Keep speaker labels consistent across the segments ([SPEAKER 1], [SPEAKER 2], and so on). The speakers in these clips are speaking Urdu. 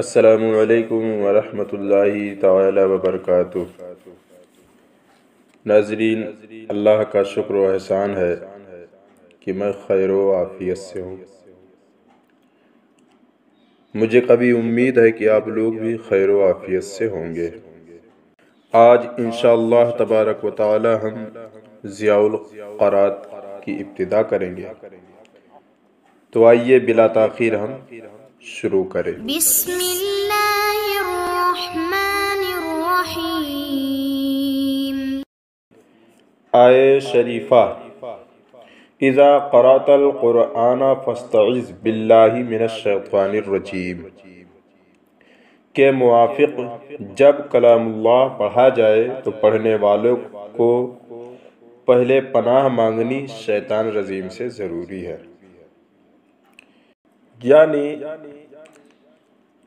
[SPEAKER 1] السلام علیکم ورحمۃ اللہ تعالی وبرکاتہ۔ ناظرین، اللہ کا شکر و احسان ہے کہ میں خیر و عافیت سے ہوں۔ مجھے کبھی امید ہے کہ آپ لوگ بھی خیر و عافیت سے ہوں گے۔ آج انشاءاللہ تبارک و تعالی ہم ضیاء القرآت کی ابتدا کریں گے، تو آئیے بلا تاخیر ہم شروع کریں۔
[SPEAKER 2] بسم اللہ الرحمن الرحیم۔
[SPEAKER 1] آیے شریفہ اذا قرأت القرآن فاستعذ باللہ من الشیطان الرجیم کے موافق جب کلام اللہ پڑھا جائے تو پڑھنے والوں کو پہلے پناہ مانگنی شیطان رجیم سے ضروری ہے۔ یعنی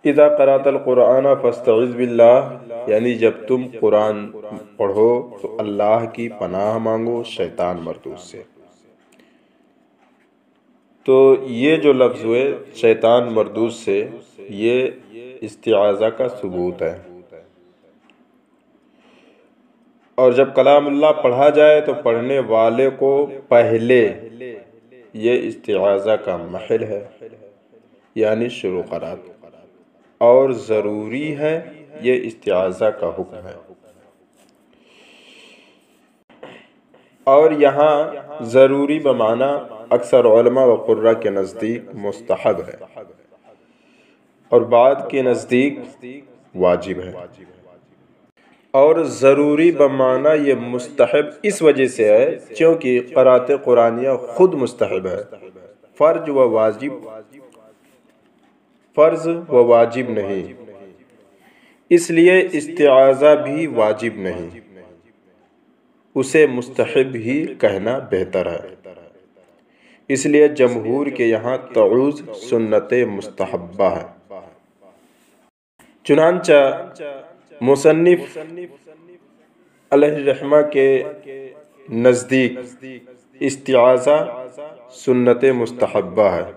[SPEAKER 1] اذا قرأت القرآن فاستعذ باللہ یعنی جب تم قرآن پڑھو تو اللہ کی پناہ مانگو شیطان مردود سے۔ تو یہ جو لفظ ہوئے شیطان مردود سے، یہ استعاذہ کا ثبوت ہے۔ اور جب کلام اللہ پڑھا جائے تو پڑھنے والے کو پہلے یہ استعاذہ کا محل ہے، یعنی شروع قرات، اور ضروری ہے، یہ استعاذہ کا حکم ہے۔ اور یہاں ضروری بمعنی اکثر علماء و قراء کے نزدیک مستحب ہے، اور بعض کے نزدیک واجب ہے۔ اور ضروری بمعنی یہ مستحب اس وجہ سے ہے کیونکہ قرأت قرآنیہ خود مستحب ہے، فرض و واجب نہیں، اس لیے استعاذہ بھی واجب نہیں، اسے مستحب ہی کہنا بہتر ہے۔ اس لیے جمہور کے یہاں تعوذ سنت مستحبہ ہے۔ چنانچہ مصنف علیہ الرحمہ کے نزدیک استعاذہ سنت مستحبہ ہے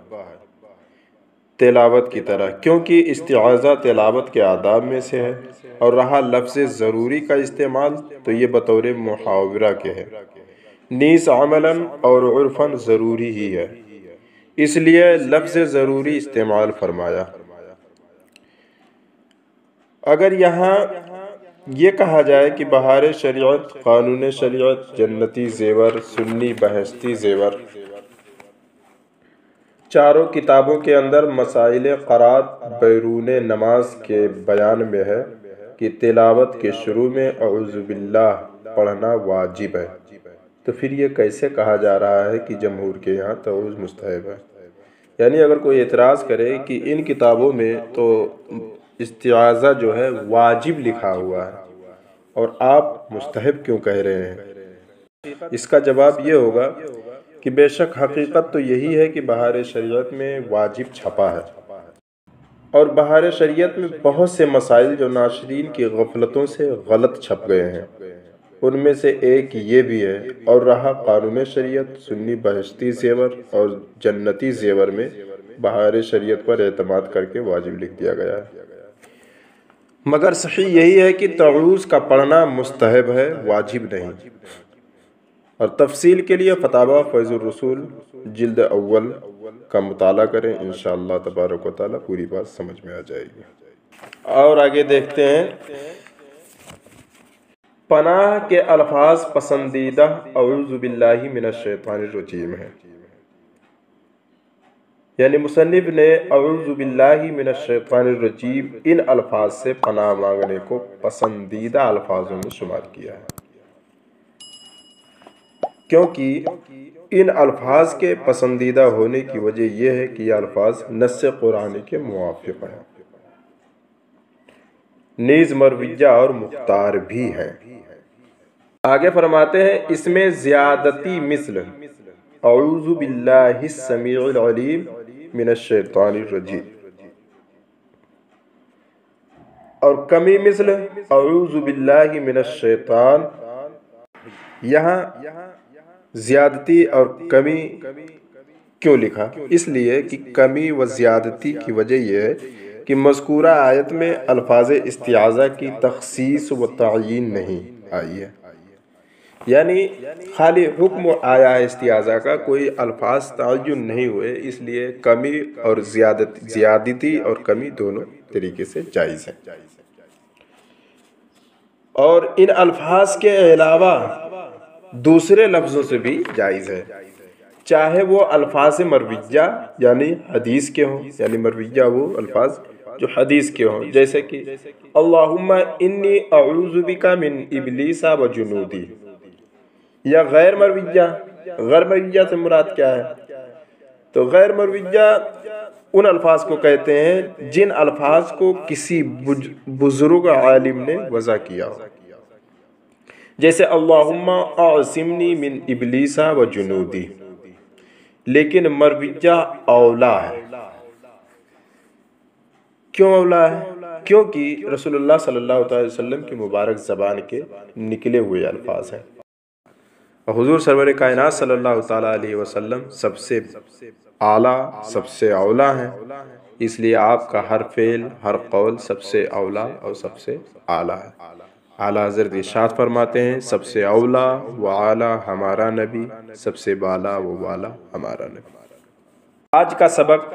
[SPEAKER 1] تلاوت کی طرح، کیونکہ استعاذہ تلاوت کے آداب میں سے ہے، اور رہا لفظ ضروری کا استعمال تو یہ بطور محاورہ کے ہے، نیز عملاً اور عرفاً ضروری ہی ہے، اس لیے لفظ ضروری استعمال فرمایا۔ اگر یہاں یہ کہا جائے کہ بہار شریعت، قانون شریعت، جنتی زیور، سنی بہشتی زیور، چاروں کتابوں کے اندر مسائل قرات بیرون نماز کے بیان میں ہے کہ تلاوت کے شروع میں اعوذ باللہ پڑھنا واجب ہے، تو پھر یہ کیسے کہا جا رہا ہے کہ جمہور کے یہاں تعوذ مستحب ہے؟ یعنی اگر کوئی اعتراض کرے کہ ان کتابوں میں تو استعاذہ جو ہے واجب لکھا ہوا ہے اور آپ مستحب کیوں کہہ رہے ہیں، اس کا جواب یہ ہوگا کہ بے شک حقیقت تو یہی ہے کہ بہار شریعت میں واجب چھپا ہے، اور بہار شریعت میں بہت سے مسائل جو ناشرین کی غفلتوں سے غلط چھپ گئے ہیں، ان میں سے ایک یہ بھی ہے۔ اور رہا قانون شریعت، سنی بہشتی زیور اور جنتی زیور میں بہار شریعت پر اعتماد کر کے واجب لکھ دیا گیا ہے۔ مگر صحیح یہی ہے کہ تعوذ کا پڑھنا مستحب ہے، واجب نہیں۔ اور تفصیل کے لیے فتاوی فیض الرسول جلد اول کا مطالعہ کریں، انشاءاللہ تبارک و تعالی پوری بات سمجھ میں آ جائے گی۔ اور آگے دیکھتے ہیں، پناہ کے الفاظ پسندیدہ اعوذ باللہ من الشیطان الرجیم ہے، یعنی مصنف نے اعوذ باللہ من الشیطان الرجیم ان الفاظ سے پناہ مانگنے کو پسندیدہ الفاظوں میں شمار کیا ہے، کیونکہ ان الفاظ کے پسندیدہ ہونے کی وجہ یہ ہے کہ یہ الفاظ نص قرآن کے موافق ہیں، نیز مرویہ اور مختار بھی ہیں۔ آگے فرماتے ہیں، اس میں زیادتی مثل اعوذ باللہ السمیع العلیم من الشیطان الرجیم، اور کمی مثل اعوذ باللہ من الشیطان۔ یہاں زیادتی اور کمی کیوں لکھا؟ اس لیے کہ کمی و زیادتی کی وجہ یہ ہے کہ مذکورہ آیت میں الفاظ استعاذہ کی تخصیص و تعیین نہیں آئی ہے، یعنی خالی حکم آیا ہے استعاذہ کا، کوئی الفاظ تعین نہیں ہوئے، اس لیے کمی اور زیادتی اور کمی دونوں طریقے سے جائز ہے۔ اور ان الفاظ کے علاوہ دوسرے لفظوں سے بھی جائز ہے، چاہے وہ الفاظ مرویہ یعنی حدیث کے ہوں، یعنی مرویہ وہ الفاظ جو حدیث کے ہوں، جیسے کہ اللہم انی اعوذ بک من ابلیس و جنودی، یا غیر مرویہ۔ غیر مرویہ سے مراد کیا ہے؟ تو غیر مرویہ ان الفاظ کو کہتے ہیں جن الفاظ کو کسی بزرگ عالم نے وضع کیا ہو، جیسے اللہم اعصمنی من ابلیس و جنودی، لیکن مرویہ اولا ہے۔ کیوں اولا ہے؟ کیونکہ رسول اللہ صلی اللہ علیہ وسلم کی مبارک زبان کے نکلے ہوئے الفاظ ہیں، حضور سرور کائنات صلی اللہ تعالیٰ علیہ وسلم سب سے اعلیٰ، سب سے اولا ہیں، اس لیے آپ کا ہر فعل، ہر قول سب سے اولا اور سب سے اعلیٰ ہے۔ اعلیٰ حضرت ارشاد فرماتے ہیں سب سے اولا و اعلیٰ ہمارا نبی، سب سے بالا و بالا ہمارا نبی۔ آج کا سبق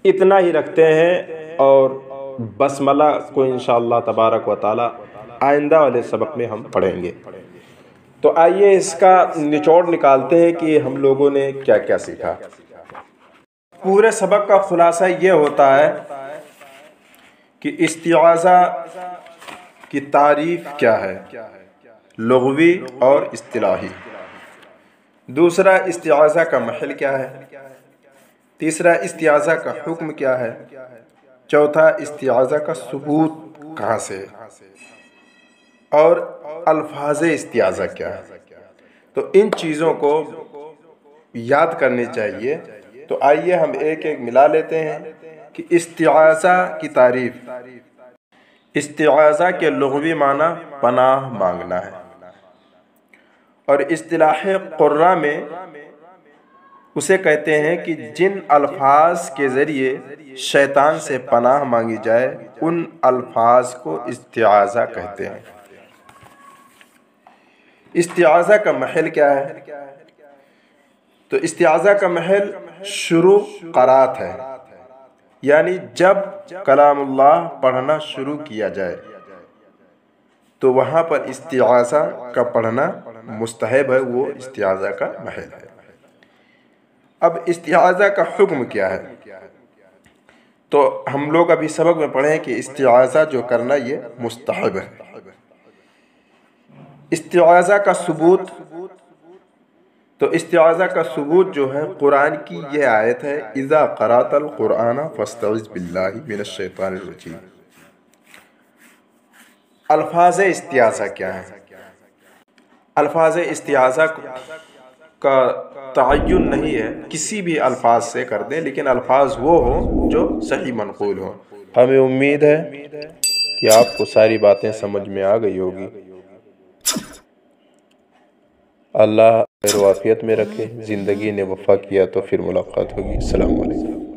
[SPEAKER 1] اتنا ہی رکھتے ہیں، اور بسملہ کو انشاءاللہ تبارک و تعالی آئندہ والے سبق میں ہم پڑھیں گے۔ تو آئیے اس کا نچوڑ نکالتے ہیں کہ ہم لوگوں نے کیا کیا سیکھا۔ پورے سبق کا خلاصہ یہ ہوتا ہے کہ استعاذہ کی تعریف کیا ہے، لغوی اور اصطلاحی۔ دوسرا، استعاذہ کا محل کیا ہے۔ تیسرا، استعاذہ کا حکم کیا ہے۔ چوتھا، استعاذہ کا ثبوت کہاں سے ہے، اور الفاظ استعاذہ کیا ہے۔ تو ان چیزوں کو یاد کرنی چاہیے۔ تو آئیے ہم ایک ایک ملا لیتے ہیں کہ استعاذہ کی تعریف۔ استعاذہ کے لغوی معنی پناہ مانگنا ہے، اور اصطلاح قراء میں اسے کہتے ہیں کہ جن الفاظ کے ذریعے شیطان سے پناہ مانگی جائے ان الفاظ کو استعاذہ کہتے ہیں۔ استعاذہ کا محل کیا ہے؟ تو استعاذہ کا محل شروع قرات ہے، یعنی جب کلام اللہ پڑھنا شروع کیا جائے تو وہاں پر استعاذہ کا پڑھنا مستحب ہے، وہ استعاذہ کا محل ہے۔ اب استعاذہ کا حکم کیا ہے؟ تو ہم لوگ ابھی سبق میں پڑھیں کہ استعاذہ جو کرنا یہ مستحب ہے۔ استعاذہ کا ثبوت، تو استعاذہ کا ثبوت جو ہے قرآن کی یہ آیت ہے اذا قرأت القرآن فاستعذ باللہ من الشیطان الرجیم۔ الفاظ استعاذہ کیا ہیں؟ الفاظ استعاذہ کا تعین نہیں ہے، کسی بھی الفاظ سے کر دیں، لیکن الفاظ وہ ہوں جو صحیح منقول ہوں۔ ہمیں امید ہے کہ آپ کو ساری باتیں سمجھ میں آ گئی ہوگی۔ اللہ خیر و عافیت میں رکھے، زندگی نے وفا کیا تو پھر ملاقات ہوگی۔ السلام علیکم۔